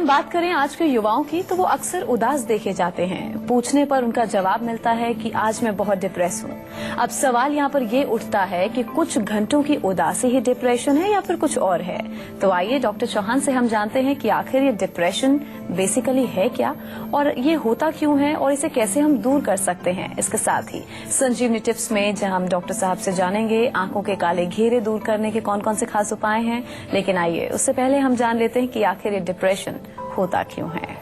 हम बात करें आज के युवाओं की तो वो अक्सर उदास देखे जाते हैं। पूछने पर उनका जवाब मिलता है कि आज मैं बहुत डिप्रेस हूँ। अब सवाल यहाँ पर ये उठता है कि कुछ घंटों की उदासी ही डिप्रेशन है या फिर कुछ और है। तो आइए डॉक्टर चौहान से हम जानते हैं कि आखिर ये डिप्रेशन बेसिकली है क्या और ये होता क्यों है और इसे कैसे हम दूर कर सकते हैं। इसके साथ ही संजीवनी टिप्स में जहां हम डॉक्टर साहब से जानेंगे आंखों के काले घेरे दूर करने के कौन कौन से खास उपाय हैं। लेकिन आइए उससे पहले हम जान लेते हैं कि आखिर ये डिप्रेशन होता क्यों है।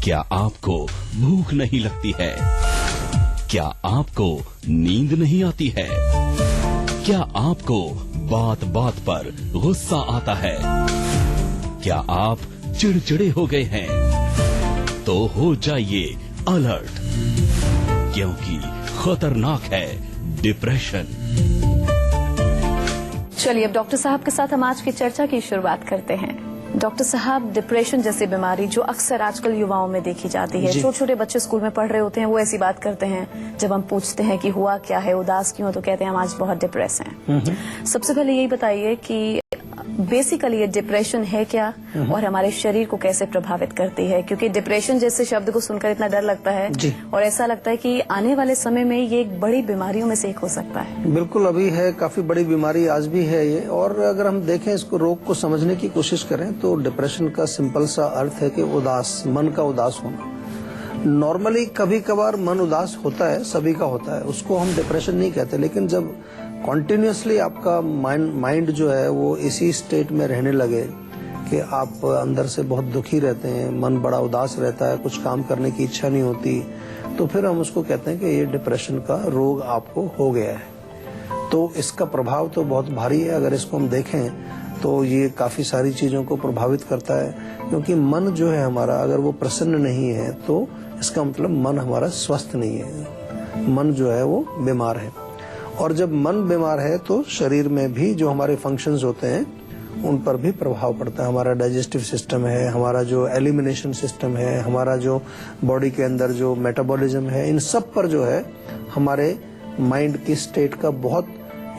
क्या आपको भूख नहीं लगती है? क्या आपको नींद नहीं आती है? क्या आपको बात बात पर गुस्सा आता है? क्या आप चिड़चिड़े हो गए हैं? तो हो जाइए अलर्ट, क्योंकि खतरनाक है डिप्रेशन। चलिए अब डॉक्टर साहब के साथ हम आज की चर्चा की शुरुआत करते हैं। डॉक्टर साहब, डिप्रेशन जैसी बीमारी जो अक्सर आजकल युवाओं में देखी जाती है, छोटे छोटे बच्चे स्कूल में पढ़ रहे होते हैं, वो ऐसी बात करते हैं। जब हम पूछते हैं कि हुआ क्या है, उदास क्यों, तो कहते हैं हम आज बहुत डिप्रेस हैं। सबसे पहले यही बताइए कि बेसिकली ये डिप्रेशन है क्या और हमारे शरीर को कैसे प्रभावित करती है, क्योंकि डिप्रेशन जैसे शब्द को सुनकर इतना डर लगता है और ऐसा लगता है कि आने वाले समय में ये एक बड़ी बीमारियों में से एक हो सकता है। बिल्कुल, अभी है, काफी बड़ी बीमारी आज भी है ये। और अगर हम देखें इसको, रोग को समझने की कोशिश करें तो डिप्रेशन का सिंपल सा अर्थ है कि उदास, मन का उदास होना। नॉर्मली कभी कभार मन उदास होता है, सभी का होता है, उसको हम डिप्रेशन नहीं कहते। लेकिन जब कॉन्टिन्यूसली आपका माइंड जो है वो इसी स्टेट में रहने लगे कि आप अंदर से बहुत दुखी रहते हैं, मन बड़ा उदास रहता है, कुछ काम करने की इच्छा नहीं होती, तो फिर हम उसको कहते हैं कि ये डिप्रेशन का रोग आपको हो गया है। तो इसका प्रभाव तो बहुत भारी है। अगर इसको हम देखें तो ये काफी सारी चीजों को प्रभावित करता है, क्योंकि मन जो है हमारा, अगर वो प्रसन्न नहीं है तो इसका मतलब मन हमारा स्वस्थ नहीं है, मन जो है वो बीमार है। और जब मन बीमार है तो शरीर में भी जो हमारे फंक्शंस होते हैं उन पर भी प्रभाव पड़ता है। हमारा डाइजेस्टिव सिस्टम है, हमारा जो एलिमिनेशन सिस्टम है, हमारा जो बॉडी के अंदर जो मेटाबॉलिज्म है, इन सब पर जो है हमारे माइंड की स्टेट का बहुत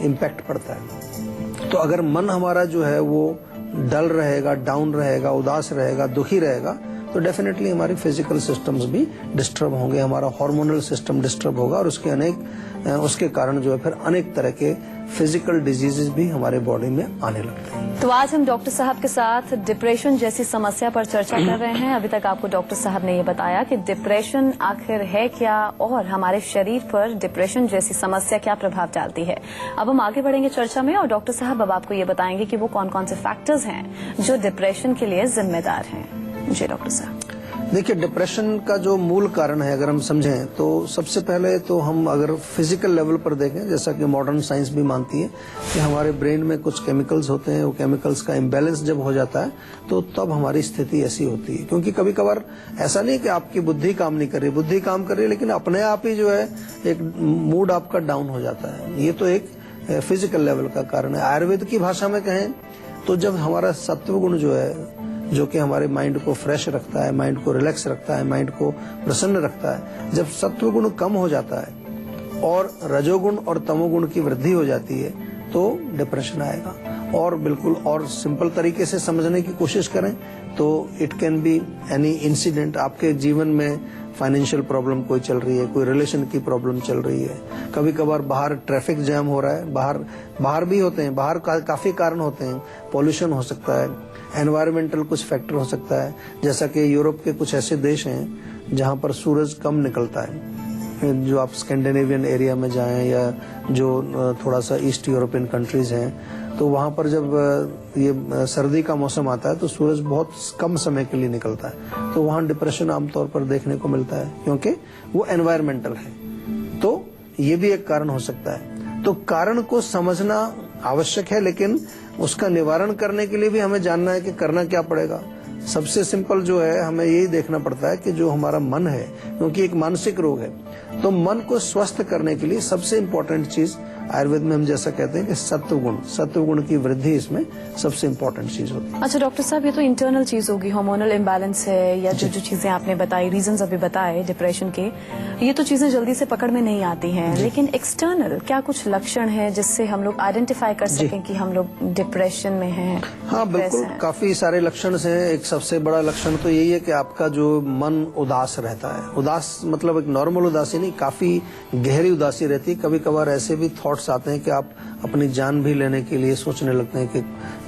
इम्पैक्ट पड़ता है। तो अगर मन हमारा जो है वो डल रहेगा, डाउन रहेगा, उदास रहेगा, दुखी रहेगा, तो डेफिनेटली हमारी फिजिकल सिस्टम्स भी डिस्टर्ब होंगे, हमारा हार्मोनल सिस्टम डिस्टर्ब होगा और उसके कारण जो है फिर अनेक तरह के फिजिकल डिजीजेस भी हमारे बॉडी में आने लगते हैं। तो आज हम डॉक्टर साहब के साथ डिप्रेशन जैसी समस्या पर चर्चा कर रहे हैं। अभी तक आपको डॉक्टर साहब ने ये बताया कि डिप्रेशन आखिर है क्या और हमारे शरीर पर डिप्रेशन जैसी समस्या क्या प्रभाव डालती है। अब हम आगे बढ़ेंगे चर्चा में और डॉक्टर साहब अब आपको ये बताएंगे कि वो कौन कौन से फैक्टर्स हैं जो डिप्रेशन के लिए जिम्मेदार हैं। जी डॉक्टर साहब। देखिए, डिप्रेशन का जो मूल कारण है अगर हम समझें तो सबसे पहले तो हम अगर फिजिकल लेवल पर देखें, जैसा कि मॉडर्न साइंस भी मानती है कि हमारे ब्रेन में कुछ केमिकल्स होते हैं, वो केमिकल्स का इम्बैलेंस जब हो जाता है तो तब हमारी स्थिति ऐसी होती है। क्योंकि कभी कभार ऐसा नहीं कि आपकी बुद्धि काम नहीं कर रही, बुद्धि काम कर रही है, लेकिन अपने आप ही जो है एक मूड आपका डाउन हो जाता है। ये तो एक फिजिकल लेवल का कारण है। आयुर्वेद की भाषा में कहें तो जब हमारा सत्व गुण जो है, जो कि हमारे माइंड को फ्रेश रखता है, माइंड को रिलैक्स रखता है, माइंड को प्रसन्न रखता है, जब सत्व गुण कम हो जाता है और रजोगुण और तमोगुण की वृद्धि हो जाती है तो डिप्रेशन आएगा। और बिल्कुल और सिंपल तरीके से समझने की कोशिश करें तो it can be any incident. आपके जीवन में फाइनेंशियल प्रॉब्लम कोई चल रही है, कोई रिलेशन की प्रॉब्लम चल रही है, कभी कभार बाहर ट्रैफिक जैम हो रहा है, बाहर भी होते हैं, बाहर काफी कारण होते हैं, पॉल्यूशन हो सकता है, एनवायरमेंटल कुछ फैक्टर हो सकता है, जैसा कि यूरोप के कुछ ऐसे देश हैं जहां पर सूरज कम निकलता है। जो आप स्कैंडिनेवियन एरिया में जाएं या जो थोड़ा सा ईस्ट यूरोपियन कंट्रीज हैं, तो वहां पर जब ये सर्दी का मौसम आता है तो सूरज बहुत कम समय के लिए निकलता है, तो वहां डिप्रेशन आमतौर पर देखने को मिलता है, क्योंकि वो एनवायरमेंटल है। तो ये भी एक कारण हो सकता है। तो कारण को समझना आवश्यक है, लेकिन उसका निवारण करने के लिए भी हमें जानना है कि करना क्या पड़ेगा। सबसे सिंपल जो है, हमें यही देखना पड़ता है कि जो हमारा मन है, क्योंकि एक मानसिक रोग है, तो मन को स्वस्थ करने के लिए सबसे इम्पोर्टेंट चीज आयुर्वेद में हम जैसा कहते हैं कि सत्व गुण की वृद्धि इसमें सबसे इम्पोर्टेंट चीज होती है। अच्छा डॉक्टर साहब, ये तो इंटरनल चीज होगी, हार्मोनल इम्बैलेंस है या जो चीजें आपने बताई, रीजंस अभी बताए डिप्रेशन के, ये तो चीजें जल्दी से पकड़ में नहीं आती हैं। लेकिन एक्सटर्नल क्या कुछ लक्षण है जिससे हम लोग आइडेंटिफाई कर सकें कि हम लोग डिप्रेशन में हैं? हाँ बिल्कुल, काफी सारे लक्षण हैं। एक सबसे बड़ा लक्षण तो यही है कि आपका जो मन उदास रहता है। उदास मतलब एक नॉर्मल उदासी नहीं, काफी गहरी उदासी रहती है। कभी कभार ऐसे भी थॉट्स आते हैं कि आप अपनी जान भी लेने के लिए सोचने लगते हैं, कि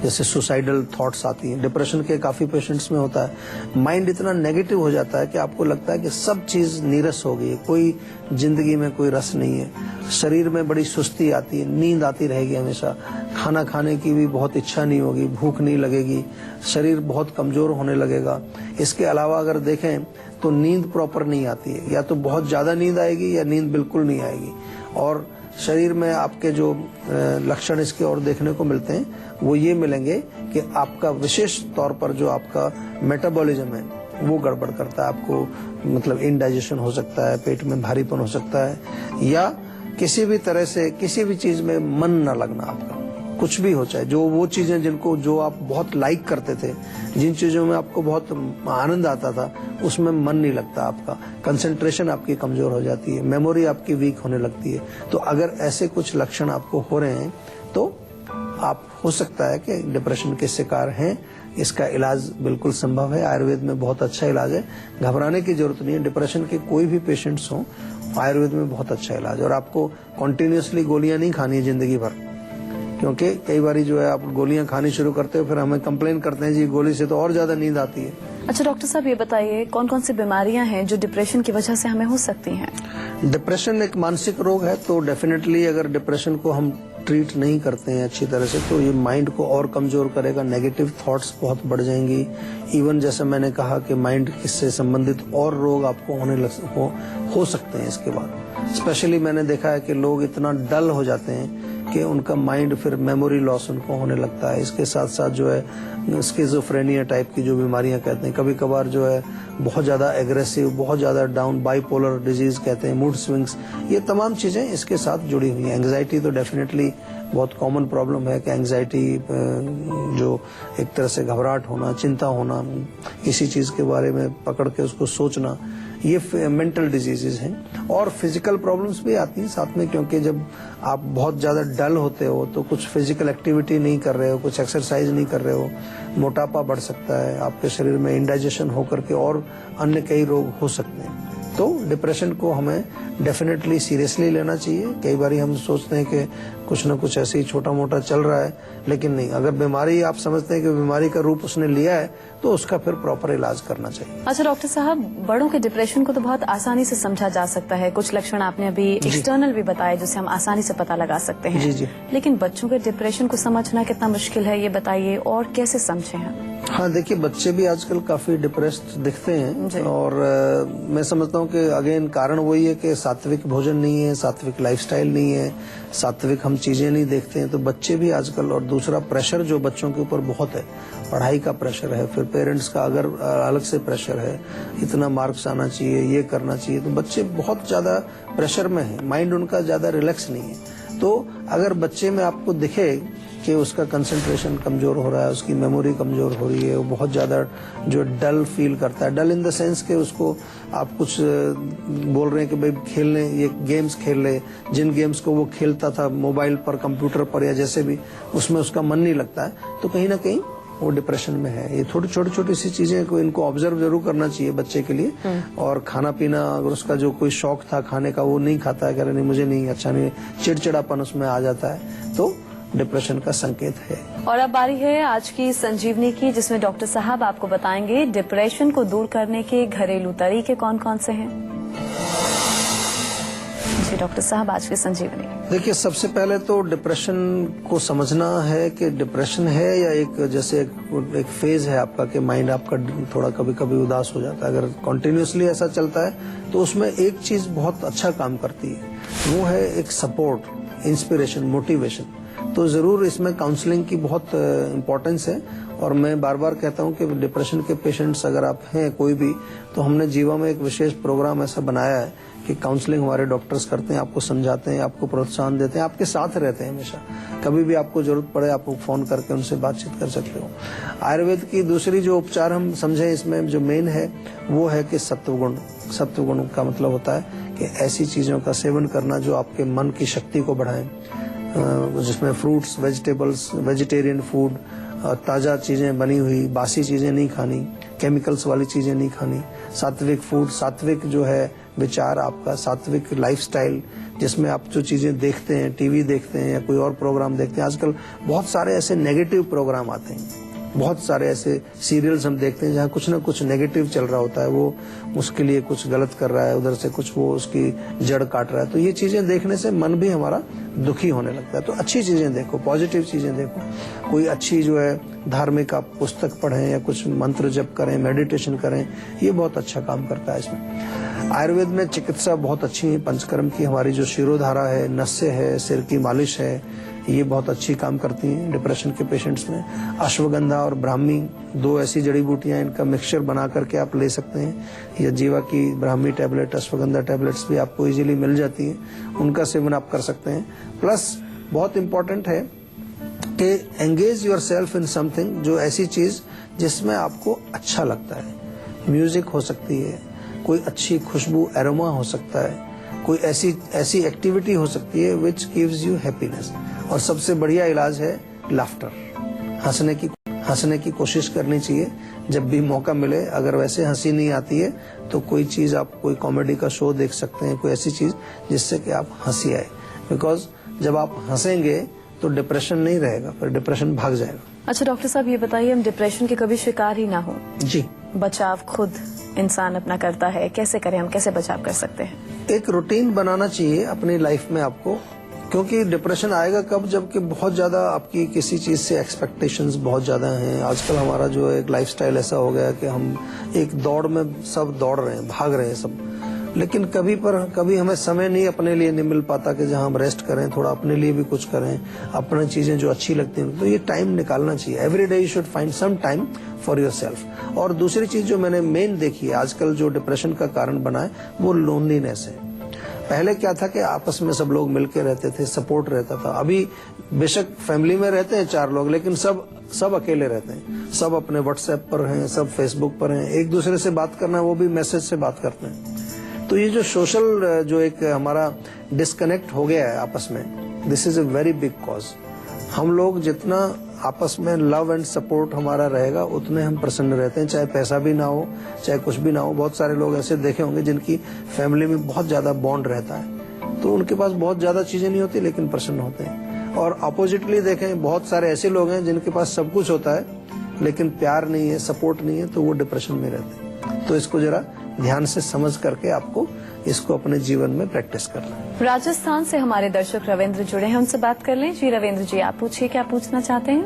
जैसे सुसाइडल थॉट्स आती हैं। डिप्रेशन के काफी पेशेंट्स में होता है। माइंड इतना नेगेटिव हो जाता है कि आपको लगता है कि सब चीज नीरस हो गई है, कोई जिंदगी में कोई रस नहीं है। शरीर में बड़ी सुस्ती आती है, नींद आती रहेगी हमेशा, खाना खाने की भी बहुत इच्छा नहीं होगी, भूख नहीं लगेगी, शरीर बहुत कमजोर होने लगेगा। इसके अलावा अगर देखें तो नींद प्रॉपर नहीं आती है, या तो बहुत ज्यादा नींद आएगी या नींद बिल्कुल नहीं आएगी। और शरीर में आपके जो लक्षण इसके और देखने को मिलते हैं वो ये मिलेंगे कि आपका विशेष तौर पर जो आपका मेटाबॉलिज्म है वो गड़बड़ करता है। आपको मतलब इनडाइजेशन हो सकता है, पेट में भारीपन हो सकता है, या किसी भी तरह से किसी भी चीज में मन न लगना आपका, कुछ भी हो, चाहे जो वो चीजें जो आप बहुत लाइक करते थे, जिन चीजों में आपको बहुत आनंद आता था, उसमें मन नहीं लगता आपका, कंसंट्रेशन आपकी कमजोर हो जाती है, मेमोरी आपकी वीक होने लगती है। तो अगर ऐसे कुछ लक्षण आपको हो रहे हैं तो आप हो सकता है कि डिप्रेशन के शिकार हैं। इसका इलाज बिल्कुल संभव है, आयुर्वेद में बहुत अच्छा इलाज है, घबराने की जरूरत नहीं है। डिप्रेशन के कोई भी पेशेंट्स हों, आयुर्वेद में बहुत अच्छा इलाज है। और आपको कॉन्टिन्यूसली गोलियां नहीं खानी है जिंदगी भर, क्योंकि कई बार जो है आप गोलियां खानी शुरू करते हो, फिर हमें कंप्लेन करते हैं जी गोली से तो और ज्यादा नींद आती है। अच्छा डॉक्टर साहब, ये बताइए कौन कौन सी बीमारियां हैं जो डिप्रेशन की वजह से हमें हो सकती हैं? डिप्रेशन एक मानसिक रोग है, तो डेफिनेटली अगर डिप्रेशन को हम ट्रीट नहीं करते हैं अच्छी तरह से तो ये माइंड को और कमजोर करेगा, नेगेटिव थॉट्स बहुत बढ़ जाएंगी। इवन जैसे मैंने कहा कि माइंड से संबंधित और रोग आपको हो सकते हैं इसके बाद। स्पेशली मैंने देखा है कि लोग इतना डल हो जाते हैं कि उनका माइंड, फिर मेमोरी लॉस उनको होने लगता है। इसके साथ साथ जो है स्किज़ोफ्रेनिया टाइप की जो बीमारियां कहते हैं, कभी कभार जो है बहुत ज्यादा एग्रेसिव, बहुत ज्यादा डाउन, बाइपोलर डिजीज कहते हैं, मूड स्विंग्स, ये तमाम चीजें इसके साथ जुड़ी हुई हैं। एंग्जाइटी तो डेफिनेटली बहुत कॉमन प्रॉब्लम है कि एंग्जाइटी जो एक तरह से घबराहट होना, चिंता होना, किसी चीज के बारे में पकड़ के उसको सोचना, ये मेंटल डिजीजेज हैं। और फिजिकल प्रॉब्लम्स भी आती हैं साथ में, क्योंकि जब आप बहुत ज्यादा डल होते हो तो कुछ फिजिकल एक्टिविटी नहीं कर रहे हो, कुछ एक्सरसाइज नहीं कर रहे हो, मोटापा बढ़ सकता है, आपके शरीर में इंडाइजेशन होकर के और अन्य कई रोग हो सकते हैं। तो डिप्रेशन को हमें डेफिनेटली सीरियसली लेना चाहिए। कई बार हम सोचते हैं कि कुछ न कुछ ऐसे ही छोटा मोटा चल रहा है, लेकिन नहीं, अगर बीमारी आप समझते हैं कि बीमारी का रूप उसने लिया है तो उसका फिर प्रॉपर इलाज करना चाहिए। अच्छा डॉक्टर साहब, बड़ों के डिप्रेशन को तो बहुत आसानी से समझा जा सकता है, कुछ लक्षण आपने अभी एक्सटर्नल भी बताए जिससे हम आसानी से पता लगा सकते हैं। जी। लेकिन बच्चों के डिप्रेशन को समझना कितना मुश्किल है, ये बताइए, और कैसे समझे हम? हाँ देखिए, बच्चे भी आजकल काफी डिप्रेस्ड दिखते हैं, और मैं समझता हूँ कि अगेन कारण वही है कि सात्विक भोजन नहीं है, सात्विक लाइफस्टाइल नहीं है, सात्विक हम चीजें नहीं देखते हैं, तो बच्चे भी आजकल, और दूसरा प्रेशर जो बच्चों के ऊपर बहुत है, पढ़ाई का प्रेशर है, फिर पेरेंट्स का अगर अलग से प्रेशर है, इतना मार्क्स आना चाहिए, ये करना चाहिए, तो बच्चे बहुत ज्यादा प्रेशर में है, माइंड उनका ज्यादा रिलैक्स नहीं है। तो अगर बच्चे में आपको दिखे कि उसका कंसंट्रेशन कमजोर हो रहा है, उसकी मेमोरी कमजोर हो रही है, वो बहुत ज्यादा जो डल फील करता है, डल इन द सेंस कि उसको आप कुछ बोल रहे हैं कि भाई खेलने, ये गेम्स खेल ले, जिन गेम्स को वो खेलता था मोबाइल पर, कंप्यूटर पर या जैसे भी, उसमें उसका मन नहीं लगता है, तो कहीं ना कहीं वो डिप्रेशन में है। ये छोटी छोटी सी चीजें को इनको ऑब्जर्व जरूर करना चाहिए बच्चे के लिए। और खाना पीना, अगर उसका जो कोई शौक था खाने का वो नहीं खाता है, कह रहे नहीं मुझे नहीं अच्छा नहीं, चिड़चिड़ापन उसमें आ जाता है, तो डिप्रेशन का संकेत है। और अब बारी है आज की संजीवनी की, जिसमें डॉक्टर साहब आपको बताएंगे डिप्रेशन को दूर करने के घरेलू तरीके कौन कौन से हैं। जी डॉक्टर साहब, आज की संजीवनी। देखिए, सबसे पहले तो डिप्रेशन को समझना है कि डिप्रेशन है या एक जैसे एक फेज है आपका, कि माइंड आपका थोड़ा कभी कभी उदास हो जाता है। अगर कॉन्टिन्यूसली ऐसा चलता है तो उसमें एक चीज बहुत अच्छा काम करती है, वो है एक सपोर्ट, इंस्पिरेशन, मोटिवेशन। तो जरूर इसमें काउंसलिंग की बहुत इम्पोर्टेंस है। और मैं बार बार कहता हूं कि डिप्रेशन के पेशेंट्स अगर आप हैं कोई भी, तो हमने जीवा में एक विशेष प्रोग्राम ऐसा बनाया है कि काउंसलिंग हमारे डॉक्टर्स करते हैं, आपको समझाते हैं, आपको प्रोत्साहन देते हैं, आपके साथ रहते हैं हमेशा। कभी भी आपको जरूरत पड़े आप फोन करके उनसे बातचीत कर सकते हो। आयुर्वेद की दूसरी जो उपचार हम समझे इसमें जो मेन है वो है कि सत्वगुण। सत्वगुण का मतलब होता है कि ऐसी चीजों का सेवन करना जो आपके मन की शक्ति को बढ़ाए, जिसमें फ्रूट्स, वेजिटेबल्स, वेजिटेरियन फूड, ताजा चीजें बनी हुई, बासी चीजें नहीं खानी, केमिकल्स वाली चीजें नहीं खानी, सात्विक फूड, सात्विक जो है विचार आपका, सात्विक लाइफस्टाइल, जिसमें आप जो चीजें देखते हैं, टीवी देखते हैं या कोई और प्रोग्राम देखते हैं। आजकल बहुत सारे ऐसे नेगेटिव प्रोग्राम आते हैं, बहुत सारे ऐसे सीरियल्स हम देखते हैं जहाँ कुछ ना कुछ नेगेटिव चल रहा होता है, वो उसके लिए कुछ गलत कर रहा है, उधर से कुछ वो उसकी जड़ काट रहा है। तो ये चीजें देखने से मन भी हमारा दुखी होने लगता है। तो अच्छी चीजें देखो, पॉजिटिव चीजें देखो, कोई अच्छी जो है धार्मिक आप पुस्तक पढ़ें या कुछ मंत्र जप करें, मेडिटेशन करें, ये बहुत अच्छा काम करता है। इसमें आयुर्वेद में चिकित्सा बहुत अच्छी है, पंचकर्म की हमारी जो शिरोधारा है, नस्य है, सिर की मालिश है, ये बहुत अच्छी काम करती हैं डिप्रेशन के पेशेंट्स में। अश्वगंधा और ब्राह्मी दो ऐसी जड़ी बूटियां, इनका मिक्सचर बना करके आप ले सकते हैं, या जीवा की ब्राह्मी टैबलेट, अश्वगंधा टैबलेट्स भी आपको इजीली मिल जाती हैं, उनका सेवन आप कर सकते हैं। प्लस बहुत इंपॉर्टेंट है कि engage your self in something, जो ऐसी चीज जिसमें आपको अच्छा लगता है। म्यूजिक हो सकती है, कोई अच्छी खुशबू एरोमा हो सकता है, कोई ऐसी एक्टिविटी हो सकती है विच गिव्स यू हैप्पीनेस। और सबसे बढ़िया इलाज है लाफ्टर, हंसने की कोशिश करनी चाहिए जब भी मौका मिले। अगर वैसे हंसी नहीं आती है तो कोई चीज आप, कोई कॉमेडी का शो देख सकते हैं, कोई ऐसी चीज जिससे कि आप हंसी आए, बिकॉज जब आप हंसेंगे तो डिप्रेशन नहीं रहेगा, फिर डिप्रेशन भाग जाएगा। अच्छा डॉक्टर साहब, ये बताइए, हम डिप्रेशन के कभी शिकार ही ना हो, जी, बचाव खुद इंसान अपना करता है, कैसे करें हम, कैसे बचाव कर सकते हैं? एक रूटीन बनाना चाहिए अपनी लाइफ में आपको, क्योंकि डिप्रेशन आएगा कब, जबकि बहुत ज्यादा आपकी किसी चीज से एक्सपेक्टेशंस बहुत ज्यादा हैं। आजकल हमारा जो एक लाइफस्टाइल ऐसा हो गया कि हम एक दौड़ में सब दौड़ रहे हैं, भाग रहे हैं सब, लेकिन कभी हमें समय नहीं अपने लिए नहीं मिल पाता कि जहां हम रेस्ट करें, थोड़ा अपने लिए भी कुछ करें, अपनी चीजें जो अच्छी लगती हैं, तो ये टाइम निकालना चाहिए। Every day you should find some time for yourself. और दूसरी चीज जो मैंने मेन देखी है आजकल जो डिप्रेशन का कारण बना है, वो लोनलीनेस है। पहले क्या था कि आपस में सब लोग मिलके रहते थे, सपोर्ट रहता था। अभी बेशक फैमिली में रहते हैं 4 लोग, लेकिन सब अकेले रहते हैं, सब अपने व्हाट्सएप पर हैं, सब फेसबुक पर हैं, एक दूसरे से बात करना वो भी मैसेज से बात करते हैं। तो ये जो सोशल जो एक हमारा डिस्कनेक्ट हो गया है आपस में, this is a very big cause. हम लोग जितना आपस में लव एंड सपोर्ट हमारा रहेगा उतने हम प्रसन्न रहते हैं, चाहे पैसा भी ना हो, चाहे कुछ भी ना हो। बहुत सारे लोग ऐसे देखे होंगे जिनकी फैमिली में बहुत ज्यादा बॉन्ड रहता है, तो उनके पास बहुत ज्यादा चीजें नहीं होती लेकिन प्रसन्न होते हैं। और अपोजिटली देखें, बहुत सारे ऐसे लोग हैं जिनके पास सब कुछ होता है लेकिन प्यार नहीं है, सपोर्ट नहीं है, तो वो डिप्रेशन में रहते हैं। तो इसको जरा ध्यान से समझ करके आपको इसको अपने जीवन में प्रैक्टिस करना है। राजस्थान से हमारे दर्शक रविंद्र जुड़े हैं, उनसे बात कर लें। जी रविंद्र जी, आप पूछिए, क्या पूछना चाहते हैं?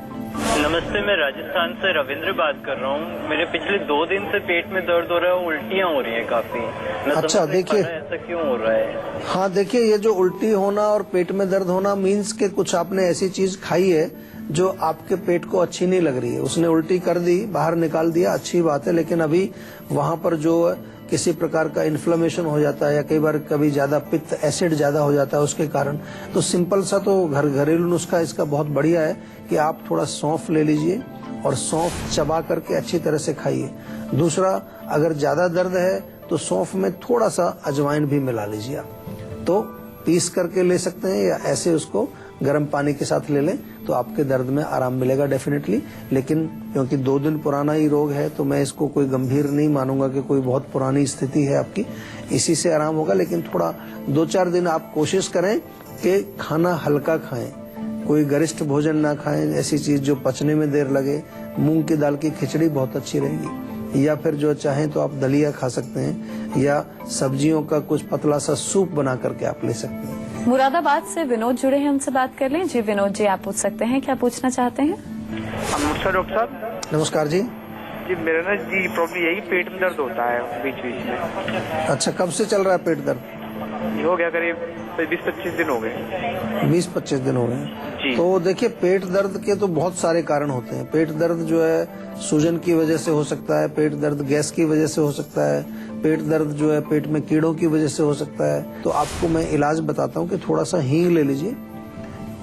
नमस्ते, मैं राजस्थान से रविंद्र बात कर रहा हूँ। मेरे पिछले 2 दिन से पेट में दर्द हो रहा है, उल्टियाँ हो रही हैं काफी। अच्छा, देखिए ऐसा क्यों हो रहा है? हाँ, देखिए, ये जो उल्टी होना और पेट में दर्द होना मीन्स के कुछ आपने ऐसी चीज खाई है जो आपके पेट को अच्छी नहीं लग रही है। उसने उल्टी कर दी, बाहर निकाल दिया, अच्छी बात है, लेकिन अभी वहां पर जो किसी प्रकार का इन्फ्लेमेशन हो जाता है या कभी ज्यादा पित्त, एसिड ज्यादा हो जाता है उसके कारण, तो सिंपल सा तो घरेलू नुस्खा इसका बहुत बढ़िया है कि आप थोड़ा सौंफ ले लीजिए और सौंफ चबा करके अच्छी तरह से खाइए। दूसरा, अगर ज्यादा दर्द है तो सौंफ में थोड़ा सा अजवाइन भी मिला लीजिए आप, तो पीस करके ले सकते हैं या ऐसे उसको गर्म पानी के साथ ले लें तो आपके दर्द में आराम मिलेगा डेफिनेटली। लेकिन क्योंकि 2 दिन पुराना ही रोग है तो मैं इसको कोई गंभीर नहीं मानूंगा कि कोई बहुत पुरानी स्थिति है आपकी, इसी से आराम होगा। लेकिन थोड़ा 2-4 दिन आप कोशिश करें कि खाना हल्का खाएं, कोई गरिष्ठ भोजन ना खाएं, ऐसी चीज जो पचने में देर लगे। मूंग की दाल की खिचड़ी बहुत अच्छी रहेगी, या फिर जो चाहें तो आप दलिया खा सकते हैं, या सब्जियों का कुछ पतला सा सूप बना करके आप ले सकते हैं। मुरादाबाद से विनोद जुड़े हैं, उनसे बात कर लें। जी विनोद जी, आप पूछ सकते हैं, क्या पूछना चाहते हैं? नमस्कार डॉक्टर साहब। नमस्कार जी। जी मेरा ना प्रॉब्लम यही पेट में दर्द होता है बीच बीच में। अच्छा, कब से चल रहा है पेट दर्द? ये हो गया करीब 20-25 दिन हो गए। 20-25 दिन हो गए। जी। तो देखिए, पेट दर्द के तो बहुत सारे कारण होते हैं। पेट दर्द जो है सूजन की वजह से हो सकता है, पेट दर्द गैस की वजह से हो सकता है, पेट दर्द जो है पेट में कीड़ों की वजह से हो सकता है। तो आपको मैं इलाज बताता हूँ कि थोड़ा सा हींग ले लीजिए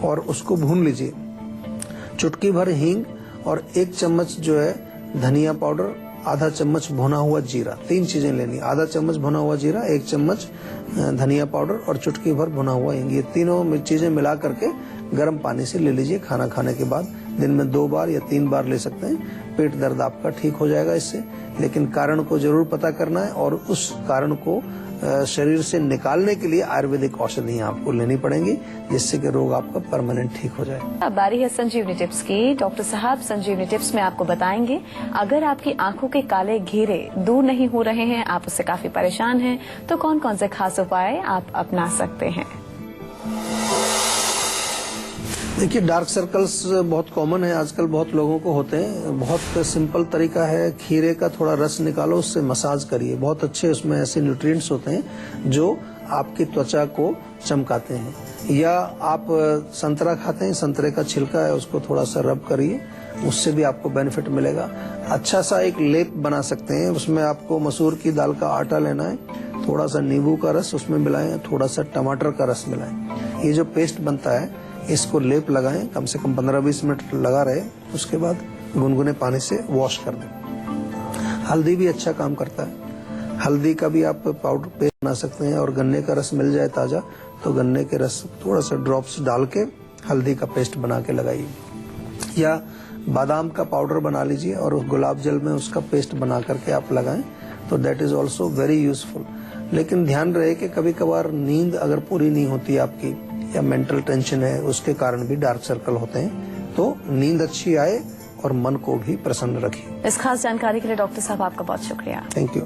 और उसको भून लीजिए। चुटकी भर हींग और 1 चम्मच जो है धनिया पाउडर, आधा चम्मच भुना हुआ जीरा, 3 चीजें लेनी। आधा चम्मच भुना हुआ जीरा, 1 चम्मच धनिया पाउडर और चुटकी भर भुना हुआ हींग, ये तीनों चीजें मिला करके गर्म पानी से ले लीजिए। खाना खाने के बाद दिन में 2 बार या 3 बार ले सकते हैं। पेट दर्द आपका ठीक हो जाएगा इससे। लेकिन कारण को जरूर पता करना है और उस कारण को शरीर से निकालने के लिए आयुर्वेदिक औषधियां आपको लेनी पड़ेंगी, जिससे कि रोग आपका परमानेंट ठीक हो जाए। अब बारी है संजीवनी टिप्स की। डॉक्टर साहब, संजीवनी टिप्स में आपको बताएंगे, अगर आपकी आंखों के काले घेरे दूर नहीं हो रहे हैं, आप उससे काफी परेशान हैं, तो कौन कौन से खास उपाय आप अपना सकते हैं। देखिए, डार्क सर्कल्स बहुत कॉमन है आजकल, बहुत लोगों को होते हैं। बहुत सिंपल तरीका है, खीरे का थोड़ा रस निकालो, उससे मसाज करिए। बहुत अच्छे उसमें ऐसे न्यूट्रिएंट्स होते हैं जो आपकी त्वचा को चमकाते हैं। या आप संतरा खाते हैं, संतरे का छिलका है, उसको थोड़ा सा रब करिए, उससे भी आपको बेनिफिट मिलेगा। अच्छा सा एक लेप बना सकते हैं, उसमें आपको मसूर की दाल का आटा लेना है, थोड़ा सा नींबू का रस उसमें मिलाएं, थोड़ा सा टमाटर का रस मिलाएं। ये जो पेस्ट बनता है, इसको लेप लगाएं, कम से कम 15-20 मिनट लगा रहे। उसके बाद गुनगुने पानी से वॉश कर दें। हल्दी भी अच्छा काम करता है। हल्दी का भी आप पाउडर पेस्ट बना सकते हैं। और गन्ने का रस मिल जाए ताजा, तो गन्ने के रस थोड़ा सा ड्रॉप्स डाल के हल्दी का पेस्ट बना के लगाइए। या बादाम का पाउडर बना लीजिए और गुलाब जल में उसका पेस्ट बना करके आप लगाएं, तो that is also very useful. लेकिन ध्यान रहे कि कभी कभार नींद अगर पूरी नहीं होती आपकी, या मेंटल टेंशन है, उसके कारण भी डार्क सर्कल होते हैं। तो नींद अच्छी आए और मन को भी प्रसन्न रखिए। इस खास जानकारी के लिए डॉक्टर साहब आपका बहुत शुक्रिया। Thank you.